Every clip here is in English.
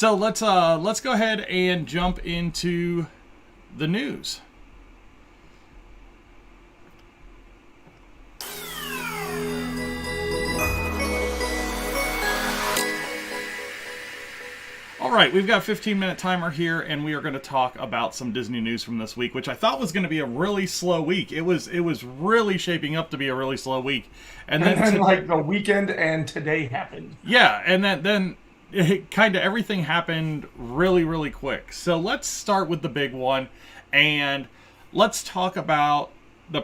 So let's go ahead and jump into the news. All right, we've got a 15-minute timer here, and we are going to talk about some Disney news from this week, which I thought was going to be a really slow week. It was really shaping up to be a really slow week, And then like the weekend and today happened. yeah, and then it kind of everything happened really quick. So let's start with the big one, and let's talk about the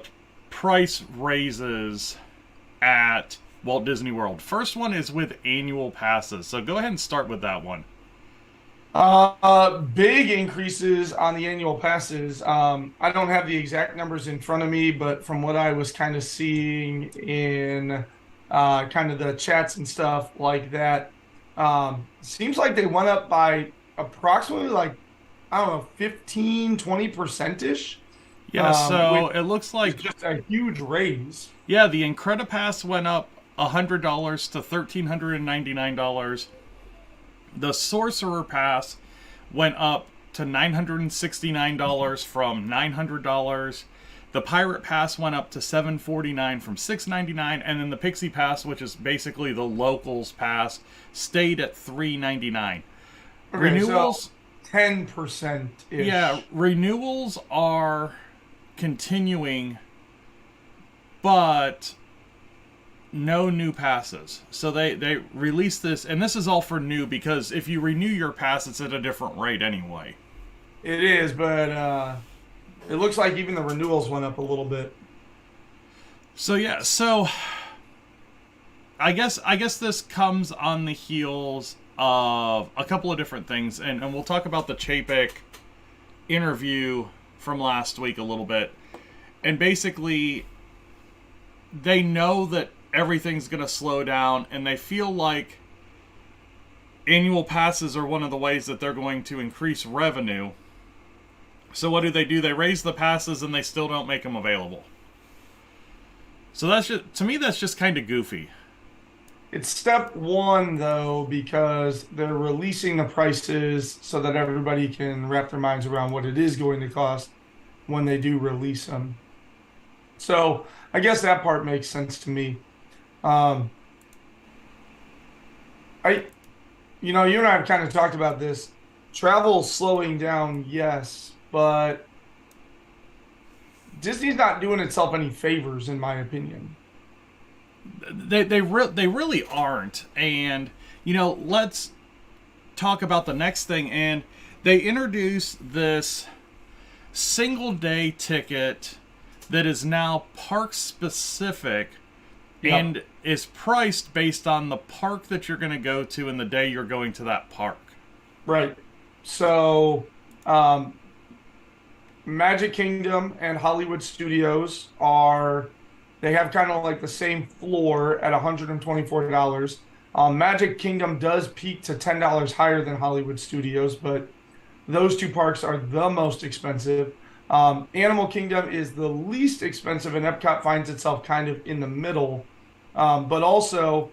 price raises at Walt Disney World. First one is with annual passes. So go ahead and start with that one. Big increases on the annual passes. I don't have the exact numbers in front of me, but from what I was kind of seeing in kind of the chats and stuff like that, seems like they went up by approximately like, I don't know, 15-20% ish. Yeah, so Which it looks is like just a huge raise. yeah, the Incredipass went up $100 to $1,399. The Sorcerer Pass went up to $969 from $900. The Pirate Pass went up to $749 from $699, and then the Pixie Pass, which is basically the locals pass, stayed at $399. Okay, Renewals, so 10% ish. yeah, renewals are continuing, but no new passes. So they released this, and this is all for new because if you renew your pass, it's at a different rate anyway. It is, but it looks like even the renewals went up a little bit. So yeah, so I guess this comes on the heels of a couple of different things, and we'll talk about the Chapek interview from last week a little bit. And basically, they know that everything's going to slow down, and they feel like annual passes are one of the ways that they're going to increase revenue. So what do? They raise the passes, and they still don't make them available. So that's just, to me, that's just kind of goofy. It's step one, though, because they're releasing the prices so that everybody can wrap their minds around what it is going to cost when they do release them. So I guess that part makes sense to me. Um, you know, you and I have kind of talked about this. Travel slowing down, yes, but Disney's not doing itself any favors, in my opinion. They really aren't. And let's talk about the next thing. And they introduced this single day ticket that is now park specific. Yep. And is priced based on the park that you're going to go to and the day you're going to that park. Right. So, Magic Kingdom and Hollywood Studios they have kind of like the same floor at $124. Magic Kingdom does peak to $10 higher than Hollywood Studios, but those two parks are the most expensive. Animal Kingdom is the least expensive, and Epcot finds itself kind of in the middle. But also,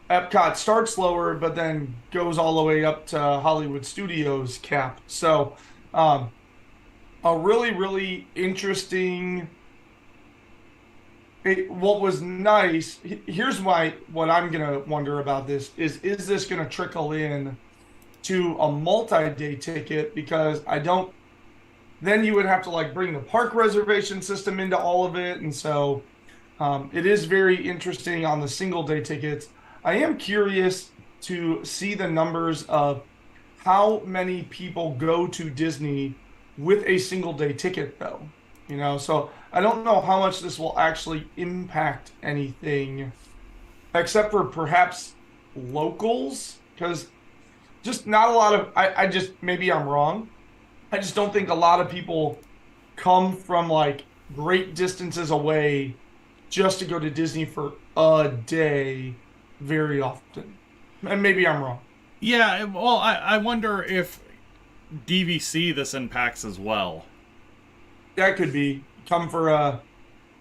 Epcot starts lower, but then goes all the way up to Hollywood Studios cap. So, a really interesting. What was nice. Here's what I'm gonna wonder about this is this gonna trickle in to a multi-day ticket? Because I don't. Then you would have to like bring the park reservation system into all of it, and so it is very interesting on the single day tickets. I am curious to see the numbers of how many people go to Disney with a single day ticket, though. So I don't know how much this will actually impact anything, except for perhaps locals, because just not a lot of. I just maybe I'm wrong. I just don't think a lot of people come from like great distances away just to go to Disney for a day very often. And maybe I'm wrong. Yeah, well, I wonder if DVC this impacts as well. That could be come for a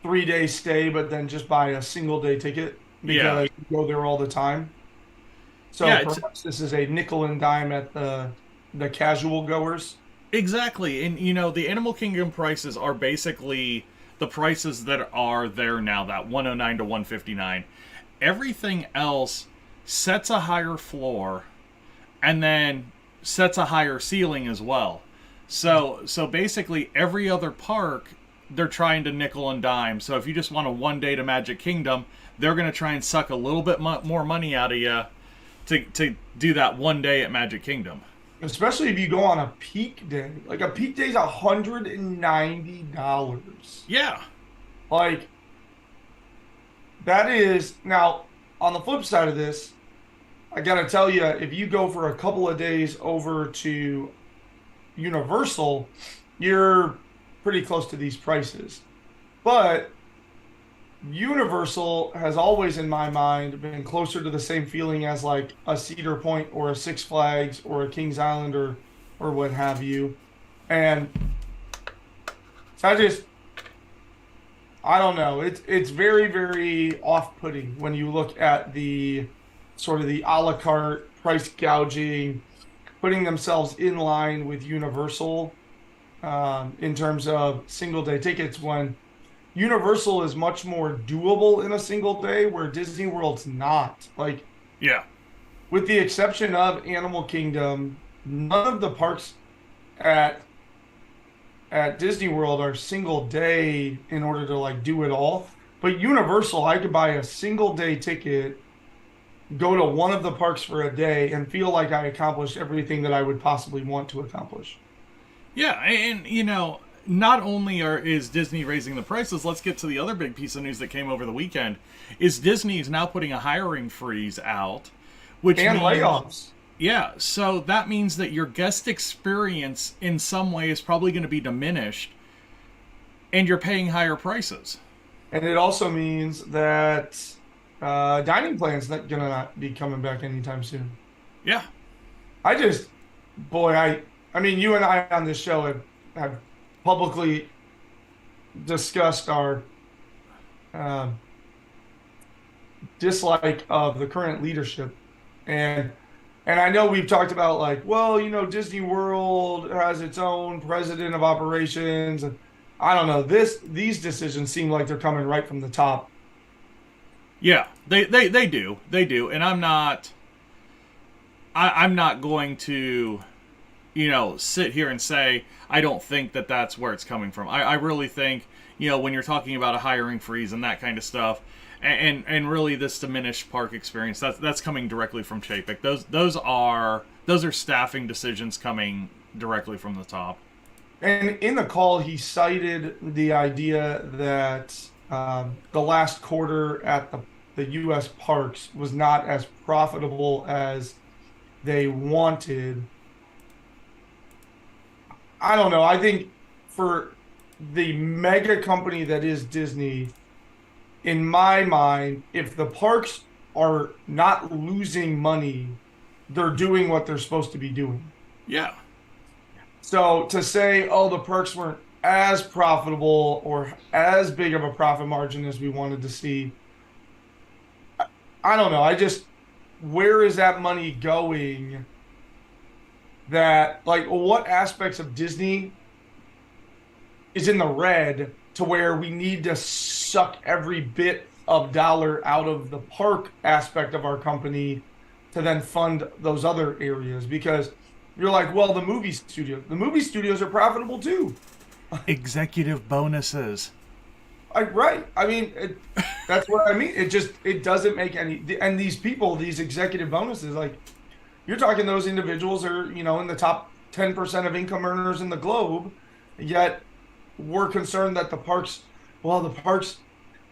3-day stay, but then just buy a single day ticket because Yeah. you go there all the time. So perhaps this is a nickel and dime at the casual goers. exactly. And the Animal Kingdom prices are basically the prices that are there now, that 109 to 159. Everything else sets a higher floor and then sets a higher ceiling as well. So basically every other park they're trying to nickel and dime. So if you just want a one day to Magic Kingdom, they're going to try and suck a little bit more money out of you to do that one day at Magic Kingdom. Especially if you go on a peak day. Like a peak day is $190. Yeah. Like that is now on the flip side of this, I gotta tell you, if you go for a couple of days over to Universal, you're pretty close to these prices. But Universal has always, in my mind, been closer to the same feeling as like a Cedar Point or a Six Flags or a Kings Island or what have you. And I don't know. It's very, very off-putting when you look at the sort of the a la carte price gouging, putting themselves in line with Universal in terms of single day tickets when Universal is much more doable in a single day where Disney World's not. Like, yeah, with the exception of Animal Kingdom, none of the parks at Disney World are single day in order to like do it all. But Universal, I could buy a single day ticket, go to one of the parks for a day, and feel like I accomplished everything that I would possibly want to accomplish. Yeah, and not only is Disney raising the prices, let's get to the other big piece of news that came over the weekend. Is Disney is now putting a hiring freeze out, which and means, layoffs. Yeah, so that means that your guest experience in some way is probably going to be diminished, and you're paying higher prices. And it also means that dining plan's not going to not be coming back anytime soon. Yeah. I mean, you and I on this show have publicly discussed our dislike of the current leadership. And I know we've talked about like, well, Disney World has its own president of operations. And I don't know. These decisions seem like they're coming right from the top. Yeah, they do. They do. And I'm not going to sit here and say I don't think that that's where it's coming from. I really think, when you're talking about a hiring freeze and that kind of stuff, and really this diminished park experience, that's coming directly from Chapek. Those are staffing decisions coming directly from the top. And in the call, he cited the idea that the last quarter at the U.S. parks was not as profitable as they wanted. I don't know. I think for the mega company that is Disney, in my mind, if the parks are not losing money, they're doing what they're supposed to be doing. Yeah. So to say, oh, the parks weren't as profitable or as big of a profit margin as we wanted to see, I don't know. Where is that money going? That, like, what aspects of Disney is in the red to where we need to suck every bit of dollar out of the park aspect of our company to then fund those other areas? Because you're like, well, the movie studios are profitable too. Executive bonuses. Right. I mean, that's what I mean. It doesn't make any, and these people, these executive bonuses, like, you're talking those individuals are, in the top 10% of income earners in the globe, yet we're concerned that the parks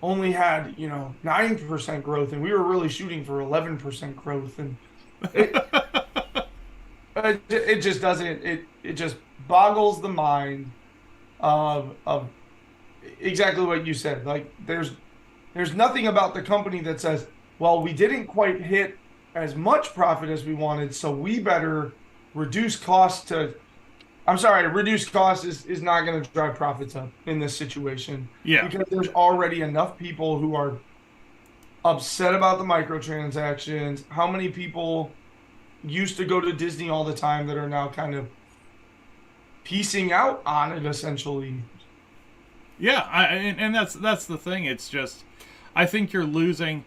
only had, 9% growth, and we were really shooting for 11% growth. And it just doesn't, it just boggles the mind of exactly what you said. Like, there's nothing about the company that says, well, we didn't quite hit as much profit as we wanted, so we better reduce costs reduce costs is not going to drive profits up in this situation. Yeah. Because there's already enough people who are upset about the microtransactions, how many people used to go to Disney all the time that are now kind of piecing out on it essentially. Yeah, and that's the thing. It's just, I think you're losing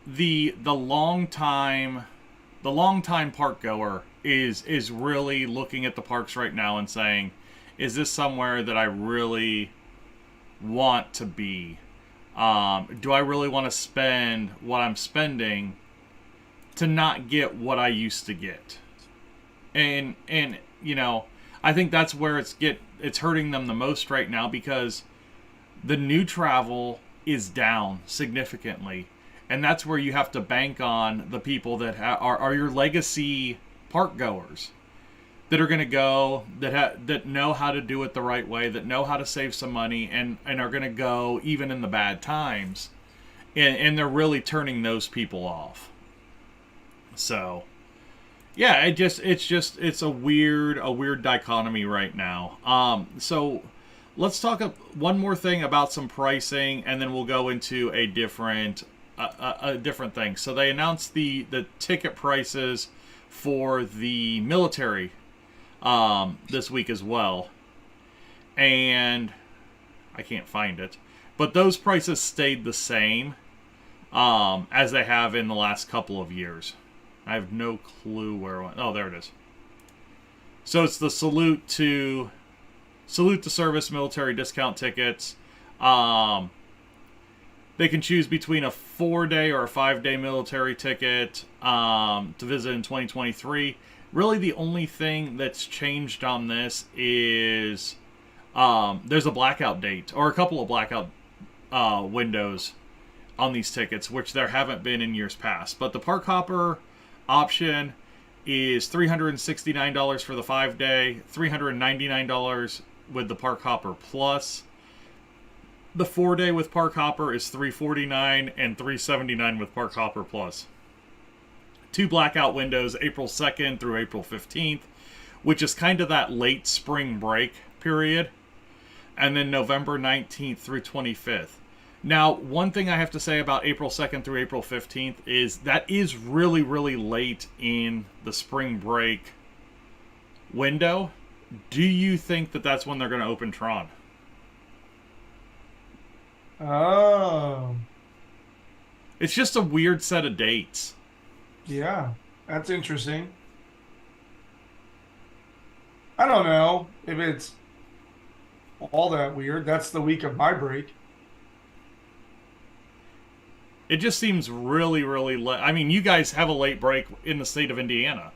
the long time park goer is really looking at the parks right now and saying, is this somewhere that I really want to be? Do I really want to spend what I'm spending to not get what I used to get? And I think that's where it's hurting them the most right now, because the new travel is down significantly, and that's where you have to bank on the people that are your legacy park goers, that are going to go, that know how to do it the right way, that know how to save some money, and are going to go even in the bad times, and they're really turning those people off. So yeah, it's a weird dichotomy right now. So let's talk one more thing about some pricing, and then we'll go into a different thing. So they announced the ticket prices for the military this week as well, and I can't find it, but those prices stayed the same as they have in the last couple of years. I have no clue where it went. Oh, there it is. So it's the salute to service military discount tickets. They can choose between a 4-day or a 5-day military ticket to visit in 2023. Really, the only thing that's changed on this is there's a blackout date, or a couple of blackout windows on these tickets, which there haven't been in years past. But the Park Hopper option is $369 for the 5-day, $399 with the Park Hopper Plus. The 4-day with Park Hopper is $349 and $379 with Park Hopper Plus. 2 blackout windows, April 2nd through April 15th, which is kind of that late spring break period, and then November 19th through 25th. Now, one thing I have to say about April 2nd through April 15th is that is really, really late in the spring break window. Do you think that that's when they're going to open Tron? Oh. It's just a weird set of dates. Yeah, that's interesting. I don't know if it's all that weird. That's the week of my break. It just seems really, really late. I mean, you guys have a late break in the state of Indiana.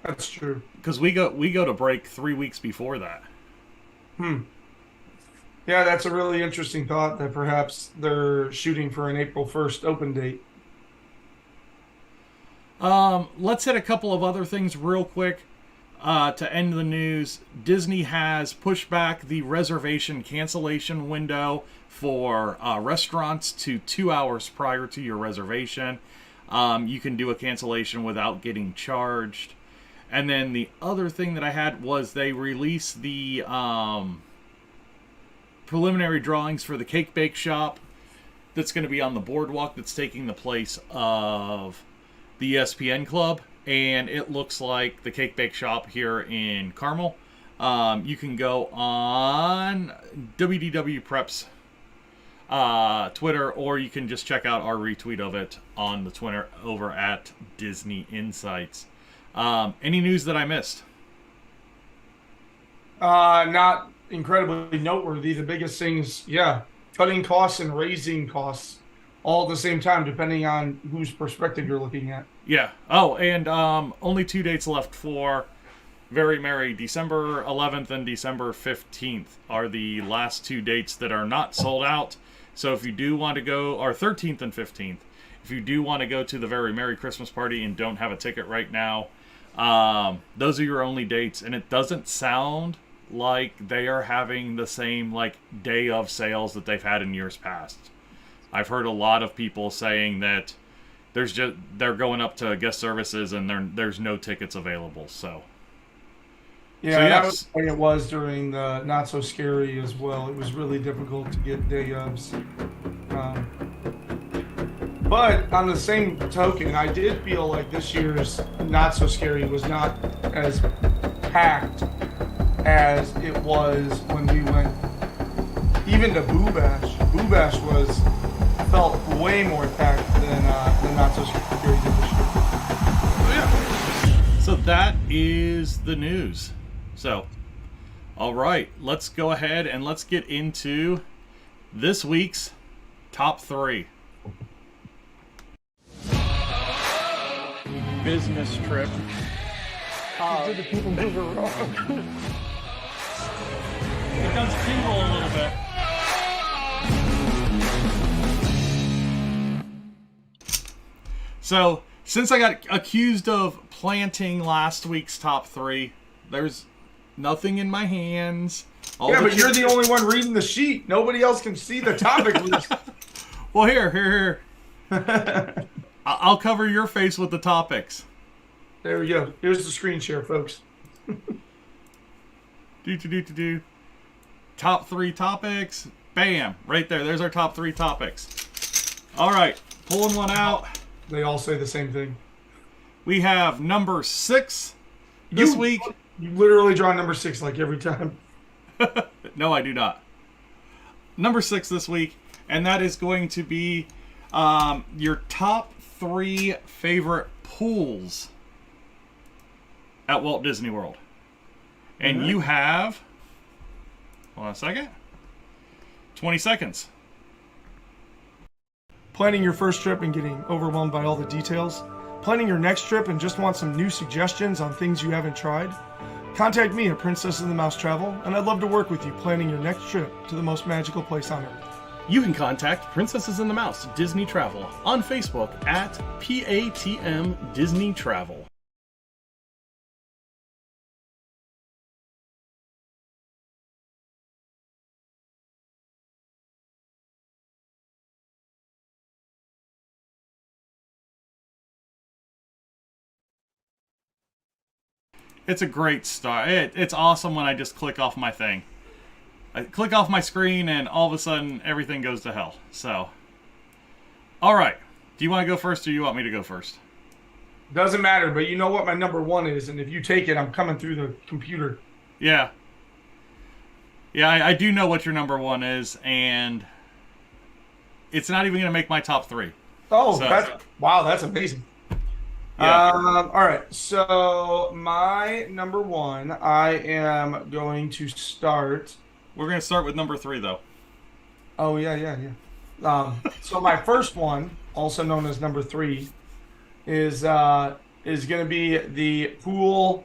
That's true. Because we go to break 3 weeks before that. Yeah, that's a really interesting thought that perhaps they're shooting for an April 1st open date. Let's hit a couple of other things real quick to end the news. Disney has pushed back the reservation cancellation window for restaurants to 2 hours prior to your reservation. You can do a cancellation without getting charged. And then the other thing that I had was they released the preliminary drawings for the Cake Bake Shop that's going to be on the boardwalk, that's taking the place of the ESPN Club. And it looks like the Cake Bake Shop here in Carmel. You can go on WDW Preps Twitter, or you can just check out our retweet of it on the Twitter over at Disney Insights. Any news that I missed? Not incredibly noteworthy. The biggest things, yeah, cutting costs and raising costs all at the same time, depending on whose perspective you're looking at. Yeah. Oh, and only 2 dates left for Very Merry. December 11th and December 15th are the last 2 dates that are not sold out. So if you do want to go, or 13th and 15th, if you do want to go to the Very Merry Christmas Party and don't have a ticket right now, those are your only dates. And it doesn't sound like they are having the same day of sales that they've had in years past. I've heard a lot of people saying that they're going up to guest services and there's no tickets available. So yeah, that was the way it was during the Not So Scary as well. It was really difficult to get day ofs. But on the same token, I did feel like this year's Not So Scary was not as packed as it was when we went even to Boo Bash. Boo Bash felt way more packed than Not So Scary did this year. So, yeah. So that is the news. So, all right, let's go ahead and let's get into this week's top 3. Business trip. Did the people move around? It does tingle a little bit. So, since I got accused of planting last week's top 3, there's nothing in my hands. Yeah, but you're the only one reading the sheet. Nobody else can see the topic list. Well, here. I'll cover your face with the topics. There we go. Here's the screen share, folks. Do. Top 3 topics. Bam. Right there. There's our top 3 topics. All right. Pulling one out. They all say the same thing. We have number 6 this week. You literally draw number 6 like every time. No, I do not. Number 6 this week. And that is going to be your top 3 favorite pools at Walt Disney World. And you have, hold on a second, 20 seconds. Planning your first trip and getting overwhelmed by all the details? Planning your next trip and just want some new suggestions on things you haven't tried? Contact me at Princess and the Mouse Travel, and I'd love to work with you planning your next trip to the most magical place on earth. You can contact Princesses and the Mouse Disney Travel on Facebook at PATM Disney Travel. It's a great start. It's awesome when I just click off my thing. I click off my screen and all of a sudden everything goes to hell. So, all right. Do you want to go first or you want me to go first? Doesn't matter, but you know what my number 1 is, and if you take it, I'm coming through the computer. Yeah. Yeah, I do know what your number 1 is, and it's not even going to make my top 3. Oh, so, that's amazing. Yeah. All right, so my number 1, I am going to start. We're going to start with number 3, though. Oh, yeah. So my first one, also known as number 3, is going to be the pool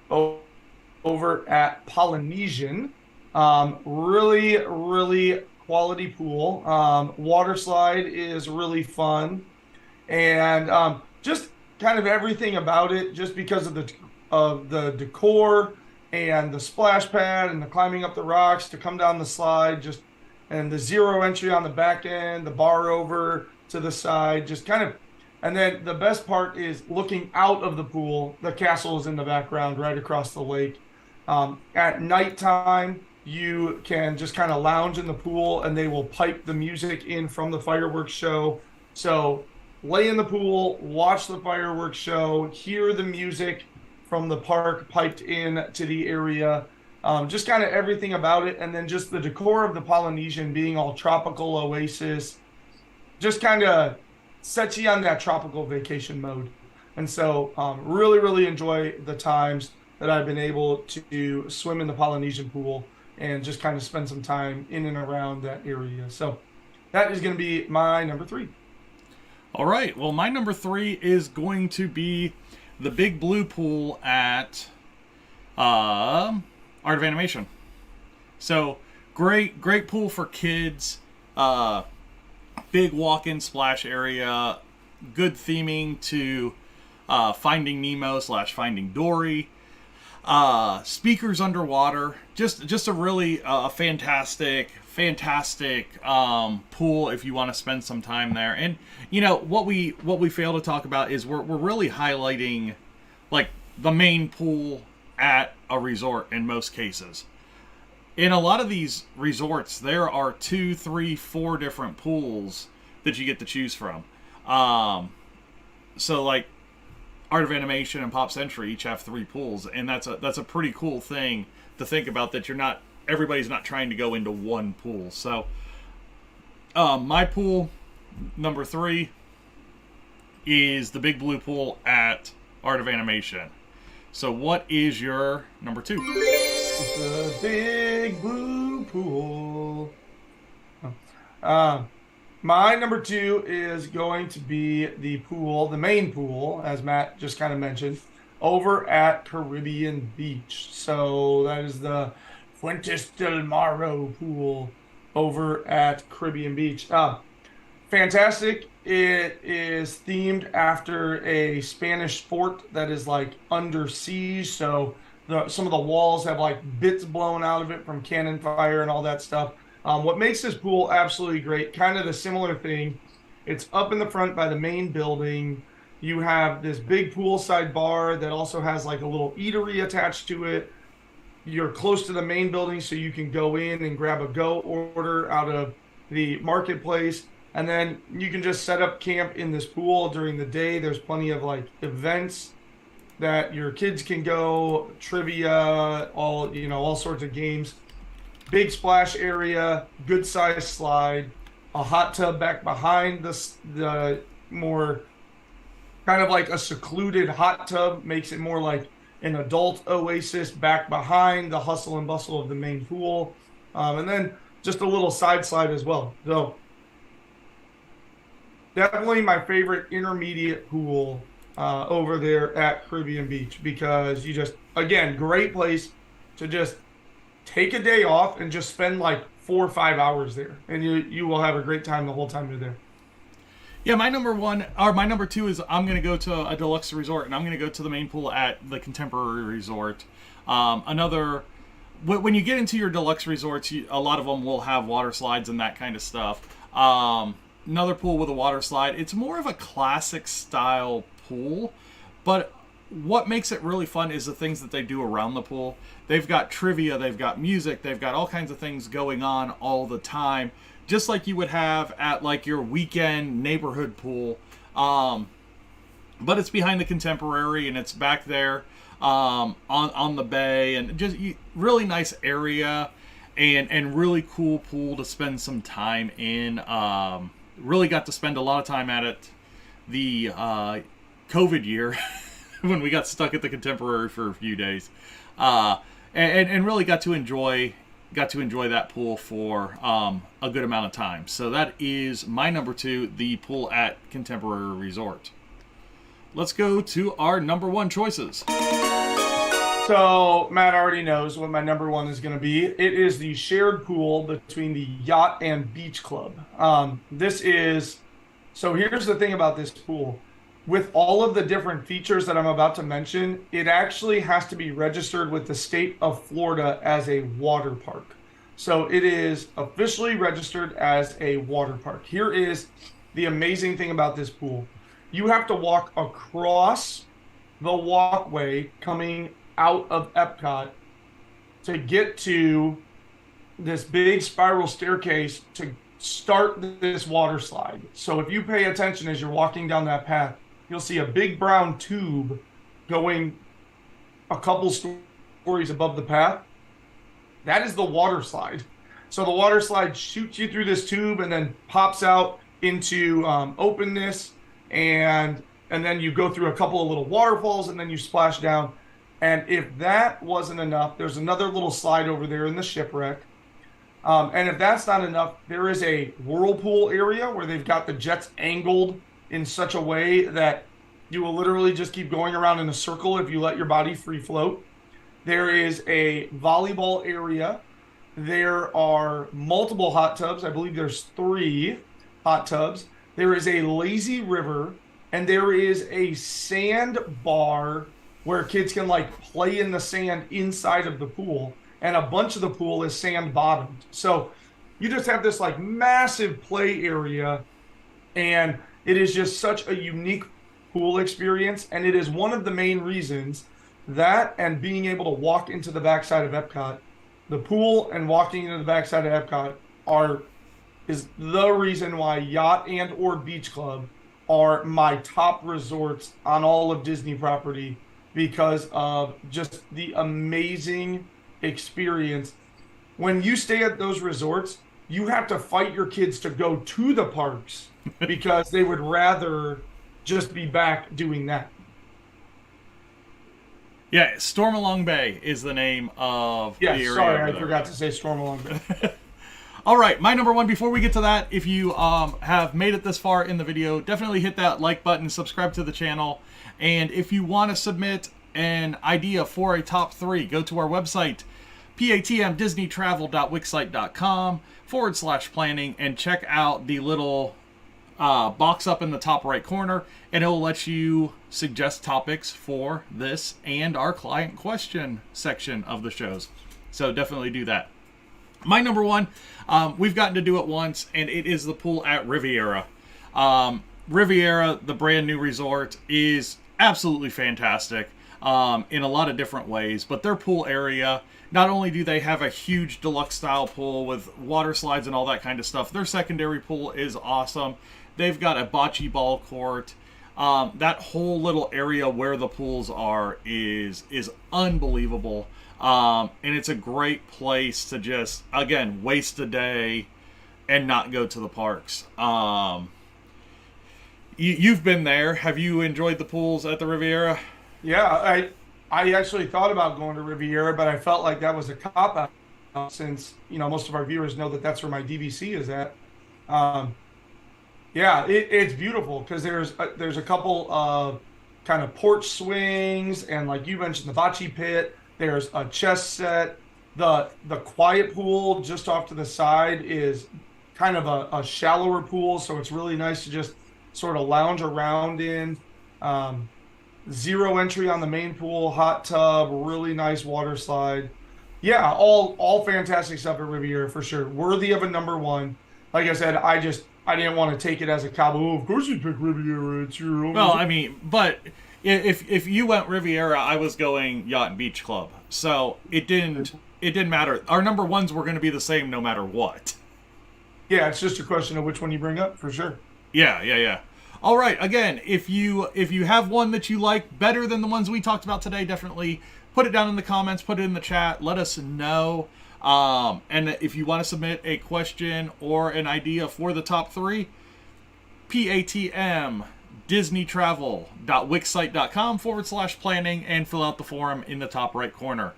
over at Polynesian. Really, really quality pool. Water slide is really fun, and just kind of everything about it, just because of the decor and the splash pad and the climbing up the rocks to come down the slide, just and the 0 entry on the back end, the bar over to the side, just kind of. And then the best part is looking out of the pool. The castle is in the background right across the lake. At nighttime, you can just kind of lounge in the pool and they will pipe the music in from the fireworks show. So lay in the pool, watch the fireworks show, hear the music from the park piped in to the area. Just kind of everything about it. And then just the decor of the Polynesian being all tropical oasis, just kind of sets you on that tropical vacation mode. And so really, really enjoy the times that I've been able to swim in the Polynesian pool and just kind of spend some time in and around that area. So that is going to be my number 3. All right. Well, my number 3 is going to be the big blue pool at Art of Animation. So great pool for kids. Big walk-in splash area. Good theming to Finding Nemo / Finding Dory. Speakers underwater. Just a really fantastic pool if you want to spend some time there. And you know what we fail to talk about is we're really highlighting like the main pool at a resort in most cases. In a lot of these resorts, there are 2, 3, 4 different pools that you get to choose from. So like Art of Animation and Pop Century each have 3 pools, and that's a pretty cool thing to think about, that everybody's not trying to go into one pool. So my pool number 3 is the big blue pool at Art of Animation. So what is your number 2? The big blue pool. My number 2 is going to be the main pool, as Matt just kind of mentioned, over at Caribbean Beach. So that is the Fuentes del Maro pool over at Caribbean Beach. Fantastic. It is themed after a Spanish fort that is like under siege. So some of the walls have like bits blown out of it from cannon fire and all that stuff. What makes this pool absolutely great, kind of the similar thing, it's up in the front by the main building. You have this big poolside bar that also has like a little eatery attached to it. You're close to the main building, so you can go in and grab a go order out of the marketplace. And then you can just set up camp in this pool during the day. There's plenty of like events that your kids can go, trivia, all sorts of games. Big splash area, good size slide, a hot tub back behind the more kind of like a secluded hot tub, makes it more like an adult oasis back behind the hustle and bustle of the main pool. And then just a little side slide as well. So definitely my favorite intermediate pool over there at Caribbean Beach, because again, great place to just take a day off and just spend like 4 or 5 hours there, and you will have a great time the whole time you're there. Yeah, my number 2 is I'm going to go to a deluxe resort, and I'm going to go to the main pool at the Contemporary Resort. When you get into your deluxe resorts, a lot of them will have water slides and that kind of stuff. Another pool with a water slide. It's more of a classic style pool, but what makes it really fun is the things that they do around the pool. They've got trivia, they've got music, they've got all kinds of things going on all the time, just like you would have at like your weekend neighborhood pool. But it's behind the Contemporary, and it's back there on the bay, and just really nice area, and really cool pool to spend some time in. Really got to spend a lot of time at it the COVID year when we got stuck at the Contemporary for a few days, and really got to enjoy that pool for a good amount of time. So that is my number 2, the pool at Contemporary Resort. Let's go to our number 1 choices. So Matt already knows what my number 1 is going to be. It is the shared pool between the Yacht and Beach Club. So here's the thing about this pool. With all of the different features that I'm about to mention, it actually has to be registered with the state of Florida as a water park. So it is officially registered as a water park. Here is the amazing thing about this pool. You have to walk across the walkway coming out of Epcot to get to this big spiral staircase to start this water slide. So if you pay attention as you're walking down that path, you'll see a big brown tube going a couple stories above the path. That is the water slide. So the water slide shoots you through this tube and then pops out into openness, and then you go through a couple of little waterfalls, and then you splash down. And if that wasn't enough, there's another little slide over there in the shipwreck. And if that's not enough, there is a whirlpool area where they've got the jets angled in such a way that you will literally just keep going around in a circle if you let your body free float. There is a volleyball area. There are multiple hot tubs. I believe there's 3 hot tubs. There is a lazy river, and there is a sand bar where kids can like play in the sand inside of the pool, and a bunch of the pool is sand bottomed. So you just have this like massive play area, and it is just such a unique pool experience. And it is one of the main reasons that, and being able to walk into the backside of Epcot, the pool and walking into the backside of Epcot is the reason why Yacht and or Beach Club are my top resorts on all of Disney property because of just the amazing experience. When you stay at those resorts, you have to fight your kids to go to the parks because they would rather just be back doing that. Yeah, Stormalong Bay is the name of the Yes, area sorry, over I there. forgot to say Storm Along Bay. All right, my number one, before we get to that, if you have made it this far in the video, definitely hit that like button, subscribe to the channel, and if you want to submit an idea for a top 3, go to our website, patmdisneytravel.wixsite.com/planning, and check out the little box up in the top right corner, and it will let you suggest topics for this and our client question section of the shows. So definitely do that. My number one, we've gotten to do it once, and it is the pool at Riviera. Riviera, the brand new resort, is absolutely fantastic in a lot of different ways. But their pool area, not only do they have a huge deluxe style pool with water slides and all that kind of stuff, their secondary pool is awesome. They've got a bocce ball court. That whole little area where the pools are is unbelievable. And it's a great place to just, again, waste a day and not go to the parks. You've been there. Have you enjoyed the pools at the Riviera? Yeah, I actually thought about going to Riviera, but I felt like that was a cop out since, most of our viewers know that that's where my DVC is at. Um, yeah, it's beautiful because there's a couple of kind of porch swings and like you mentioned the bocce pit. There's a chess set. The quiet pool just off to the side is kind of a shallower pool, so it's really nice to just sort of lounge around in. Um, Zero entry on the main pool, hot tub, really nice water slide. Yeah, all fantastic stuff at Riviera for sure. Worthy of a number one. Like I said, I didn't want to take it as a cowboy. Oh, of course you pick Riviera. It's your own Well, resort. I mean, but if you went Riviera, I was going Yacht and Beach Club, so it didn't matter. Our number ones were going to be the same no matter what. Yeah, it's just a question of which one you bring up for sure. Yeah. All right. Again, if you have one that you like better than the ones we talked about today, definitely put it down in the comments, put it in the chat, let us know. And if you want to submit a question or an idea for the top 3, PATM disneytravel.wixsite.com/planning and fill out the form in the top right corner.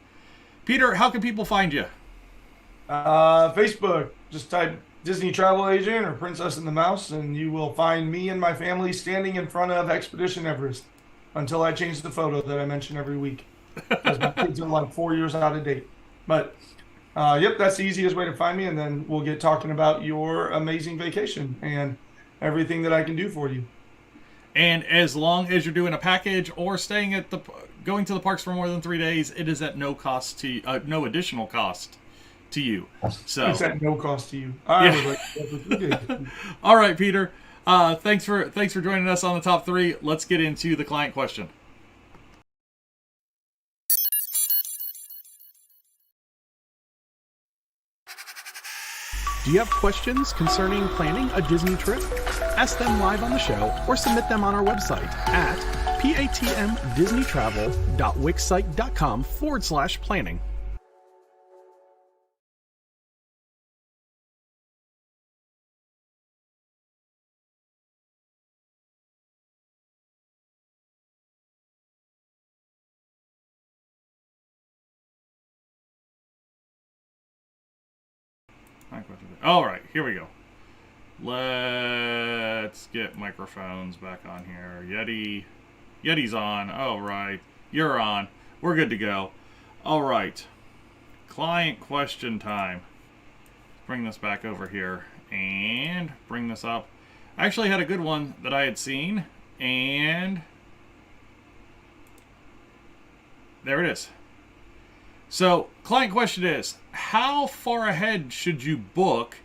Peter, how can people find you? Facebook, just type Disney Travel Agent or Princess and the Mouse, and you will find me and my family standing in front of Expedition Everest until I change the photo that I mention every week because my kids are like 4 years out of date. But yep, that's the easiest way to find me, and then we'll get talking about your amazing vacation and everything that I can do for you. And as long as you're doing a package or staying at going to the parks for more than 3 days, it is at no cost to no additional cost to you. So It's at no cost to you. I was like, that's what you did. all right, Peter. Thanks for joining us on the top 3. Let's get into the client question. Do you have questions concerning planning a Disney trip? Ask them live on the show or submit them on our website at patmdisneytravel.wixsite.com/planning. All right, here we go. Let's get microphones back on here. Yeti's on. All right, you're on. We're good to go. All right, client question time. Bring this back over here and bring this up. I actually had a good one that I had seen, and there it is. So, client question is, how far ahead should you book,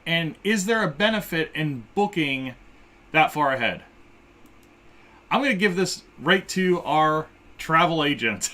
and is there a benefit in booking that far ahead? I'm going to give this right to our travel agent.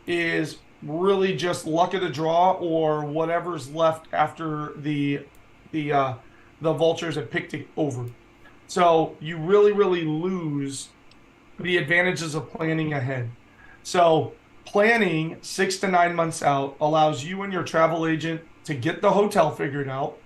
is really just luck of the draw or whatever's left after the vultures have picked it over. So you really lose the advantages of planning ahead. So planning 6 to 9 months out allows you and your travel agent to get the hotel figured out,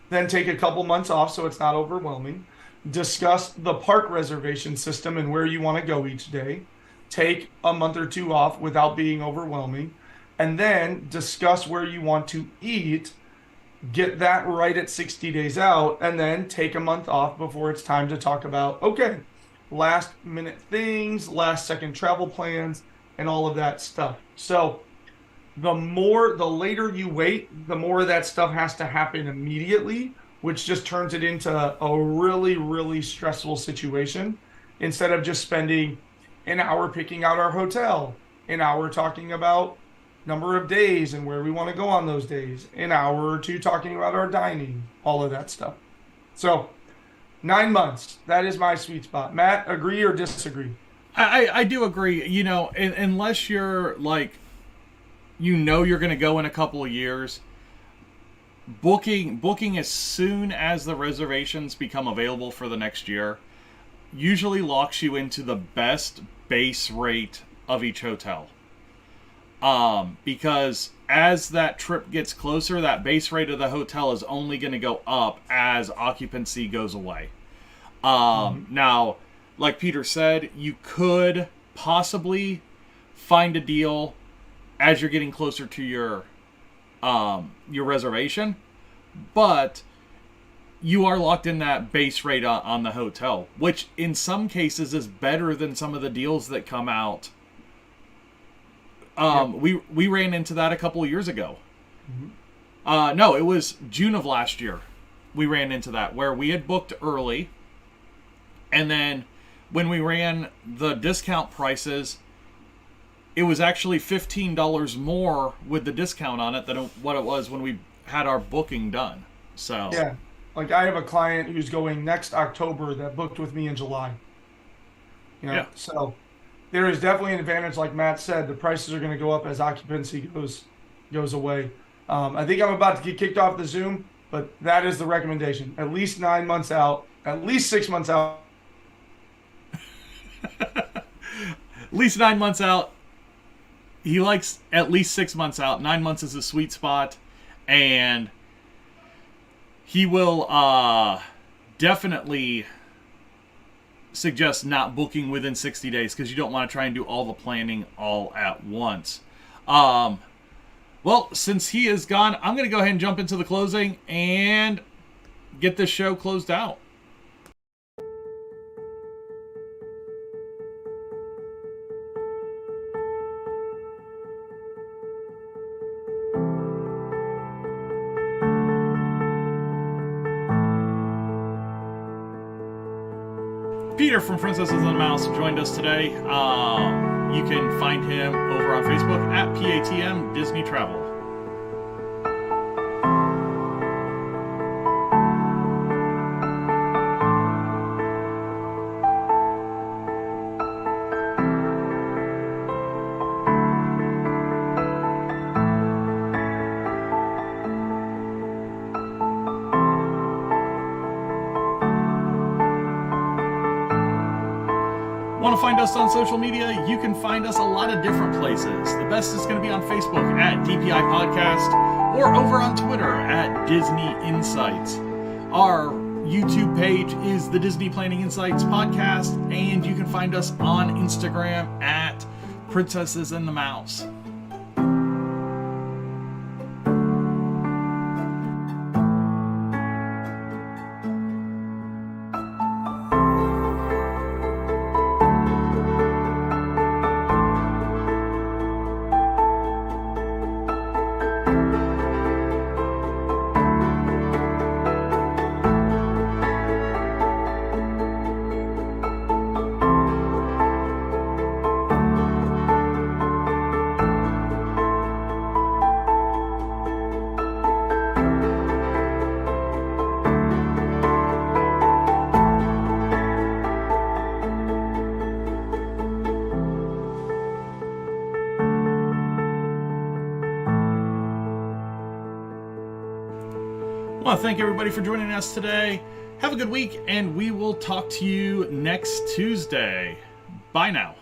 then take a couple months off so it's not overwhelming, discuss the park reservation system and where you want to go each day, take a month or two off without being overwhelming, and then discuss where you want to eat, get that right at 60 days out, and then take a month off before it's time to talk about, okay, last minute things, last second travel plans, and all of that stuff. So the later you wait, the more of that stuff has to happen immediately, which just turns it into a really stressful situation. Instead of just spending an hour picking out our hotel, an hour talking about number of days and where we want to go on those days, an hour or two talking about our dining, all of that stuff. So 9 months, that is my sweet spot. Matt, agree or disagree? I do agree. You know, unless you're like, you know, you're going to go in a couple of years, booking as soon as the reservations become available for the next year usually locks you into the best base rate of each hotel. Because as that trip gets closer, that base rate of the hotel is only going to go up as occupancy goes away. Now, like Peter said, you could possibly find a deal as you're getting closer to your reservation, but you are locked in that base rate on the hotel, which in some cases is better than some of the deals that come out. We ran into that a couple of years ago. No, it was June of last year. We ran into that where we had booked early, and then when we ran the discount prices, it was actually $15 more with the discount on it than what it was when we had our booking done. So yeah, like I have a client who's going next October that booked with me in July. You know, Yeah. so there is definitely an advantage. Like Matt said, the prices are going to go up as occupancy goes away. I think I'm about to get kicked off the Zoom, but that is the recommendation. At least 9 months out, at least 6 months out. At least 9 months out. He likes at least 6 months out. 9 months is a sweet spot. And he will definitely suggest not booking within 60 days because you don't want to try and do all the planning all at once. Well, since he is gone, I'm going to go ahead and jump into the closing and get this show closed out. Peter from Princesses and the Mouse joined us today. You can find him over on Facebook at PATM Disney Travel. Want to find us on social media? You can find us a lot of different places. The best is going to be on Facebook at DPI Podcast or over on Twitter at Disney Insights. Our YouTube page is the Disney Planning Insights Podcast, and you can find us on Instagram at Princesses and the Mouse. want to thank everybody for joining us today. Have a good week, and we will talk to you next Tuesday. Bye now.